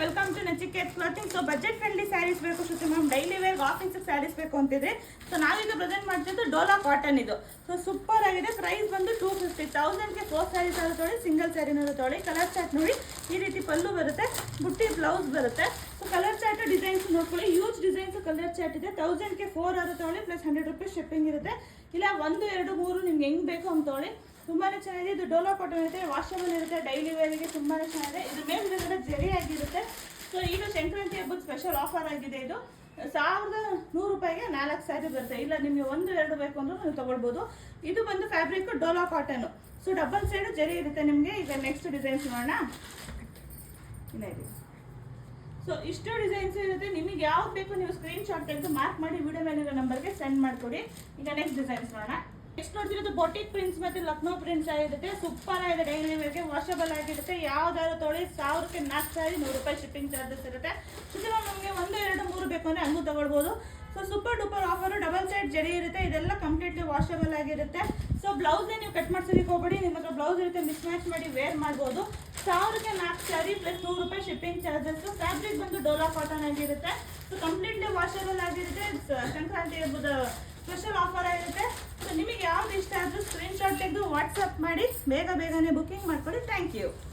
Welcome to Nachiket clothing. So budget friendly sarees ಬೇಕು Shruti ma'am, daily wear ಆಫೀಸಿಗೆ ಸ್ಯಾರೀಸ್ ಬೇಕು ಅಂತಿದ್ರೆ ಸೊ ನಾವೀಗ ಪ್ರೆಸೆಂಟ್ ಮಾಡ್ತಿದ್ದು ಡೋಲಾ ಕಾಟನ್. ಇದು ಸೊ ಸೂಪರ್ ಆಗಿದೆ. ಪ್ರೈಸ್ ಬಂದು 250,000ಗೆ 4 ಸ್ಯಾರೀಸ್ ಆದ್ರೂ ತೊಗೊಳ್ಳಿ, ಸಿಂಗಲ್ ಸ್ಯಾರಿನಾದ್ರು ತೊಗೊಳ್ಳಿ. ಕಲರ್ ಚಾರ್ಟ್ ನೋಡಿ, ಈ ರೀತಿ ಪಲ್ಲು ಬರುತ್ತೆ, ಬುಟ್ಟಿ ಬ್ಲೌಸ್ ಬರುತ್ತೆ. ಸೊ ಕಲರ್ ಚಾರ್ಟ್ ಡಿಸೈನ್ಸ್ ನೋಡ್ಕೊಳ್ಳಿ, ಯೂಸ್ ಡಿಸೈನ್ಸ್ ಕಲರ್ ಚಾರ್ಟ್ ಇದೆ. 1000ಗೆ 4 ಆದ್ರೂ ತೊಗೊಳ್ಳಿ, ಪ್ಲಸ್ 100 ರೂಪೀಸ್ ಶಿಪ್ಪಿಂಗ್ ಇರುತ್ತೆ. ಇಲ್ಲ 1, 2, 3 ನಿಮ್ಗೆ ಹೆಂಗೆ ಬೇಕು ಅಂತ ತೊಗೊಳ್ಳಿ. ತುಂಬಾ ಚೆನ್ನಾಗಿದೆ. ಇದು ಡೋಲಾ ಕಾಟನ್ ಇರುತ್ತೆ, ವಾಷಬಲ್ ಇರುತ್ತೆ, ಡೈಲಿ ವೇರ್ಗೆ ತುಂಬಾ ಚೆನ್ನಾಗಿದೆ. ಇದು ಮೇಲ್ಗಡೆ ಜರಿ ಆಗಿರುತ್ತೆ. ಸೊ ಈಗ ಸಂಕ್ರಾಂತಿ ಹಬ್ಬದ ಸ್ಪೆಷಲ್ ಆಫರ್ ಆಗಿದೆ. ಇದು 1100 ರೂಪಾಯಿಗೆ 4 ಸ್ಯಾರಿ ಬರುತ್ತೆ. ಇಲ್ಲ ನಿಮಗೆ 1, 2 ಬೇಕು ಅಂದ್ರೂ ನೀವು ತಗೊಳ್ಬೋದು. ಇದು ಬಂದು fabric Dhola cotton. So double side ಜರಿ ಇರುತ್ತೆ ನಿಮಗೆ. ಈಗ ನೆಕ್ಸ್ಟ್ ಡಿಸೈನ್ಸ್ ನೋಡೋಣ. ಇಲ್ಲ ಇದೆ. ಸೊ ಇಷ್ಟು ಡಿಸೈನ್ಸ್ ಇರುತ್ತೆ. ನಿಮಗೆ ಯಾವ್ದು ಬೇಕು ನೀವು ಸ್ಕ್ರೀನ್ ಶಾಟ್ ತೆಗೆದು ಮಾರ್ಕ್ ಮಾಡಿ ವಿಡಿಯೋ ಮೇಲಿರೋ ನಂಬರ್ಗೆ ಸೆಂಡ್ ಮಾಡಿಕೊಡಿ. ಈಗ ನೆಕ್ಸ್ಟ್ ಡಿಸೈನ್ಸ್ ನೋಡೋಣ. ನೆಕ್ಸ್ಟ್ ನೋಡ್ತಿರೋದು ಬೊಟಿಕ್ ಪ್ರಿಂಟ್ಸ್ ಮತ್ತೆ ಲಕ್ನೋ ಪ್ರಿಂಟ್ಸ್ ಆಗಿರುತ್ತೆ. ಸೂಪರ್ ಆಗಿದೆ, ಡೈಲಿ ವೇರ್ಗೆ ವಾಷಬಲ್ ಆಗಿರುತ್ತೆ. ಯಾವ್ದಾದ್ರು ತೊಗೊಳ್ಳಿ, 1000ಕ್ಕೆ 4 ಸ್ಯಾರಿ, 100 ರೂಪಾಯಿ ಶಿಪ್ಪಿಂಗ್ ಚಾರ್ಜಸ್ ಇರುತ್ತೆ. ಸುತ್ತಿನ ನಮಗೆ 1, 2, 3 ಬೇಕು ಅಂದರೆ ಹಂಗೂ ತಗೊಳ್ಬೋದು. So super duper offer. Double side ಜರಿ ಇರುತ್ತೆ, ಇದೆಲ್ಲ ಕಂಪ್ಲೀಟ್ಲಿ ವಾಷಬಲ್ ಆಗಿರುತ್ತೆ. ಸೊ ಬ್ಲೌಸ್ನೇ ನೀವು ಕಟ್ ಮಾಡ್ಸೋದಕ್ಕೆ ಹೋಗ್ಬೇಡಿ, ನಿಮ್ಮ ಹತ್ರ ಬ್ಲೌಸ್ ಇರುತ್ತೆ, ಮಿಸ್ ಮ್ಯಾಚ್ ಮಾಡಿ ವೇರ್ ಮಾಡ್ಬೋದು. 1000ಕ್ಕೆ 4 ಸ್ಯಾರಿ ಪ್ಲಸ್ 100 ರೂಪಾಯಿ ಶಿಪ್ಪಿಂಗ್ ಚಾರ್ಜಸ್. ಫ್ಯಾಬ್ರಿಕ್ ಬಂದು ಡೋಲಾ ಕಾಟನ್ ಆಗಿರುತ್ತೆ. ಸೊ ಕಂಪ್ಲೀಟ್ಲಿ ವಾಷಬಲ್ ಆಗಿರುತ್ತೆ. ಸಂಕ್ರಾಂತಿ ಹಬ್ಬದ ಸ್ಪೆಷಲ್ ಆಫರ್ ಆಗಿರುತ್ತೆ. ಸೊ ನಿಮಗೆ ಯಾವ್ದು ಇಷ್ಟ ಆದರೂ ಸ್ಕ್ರೀನ್ ಶಾಟ್ ತೆಗೆದು ವಾಟ್ಸಪ್ ಮಾಡಿ ಬೇಗನೆ ಬುಕ್ಕಿಂಗ್ ಮಾಡ್ಕೊಳ್ಳಿ. Thank you.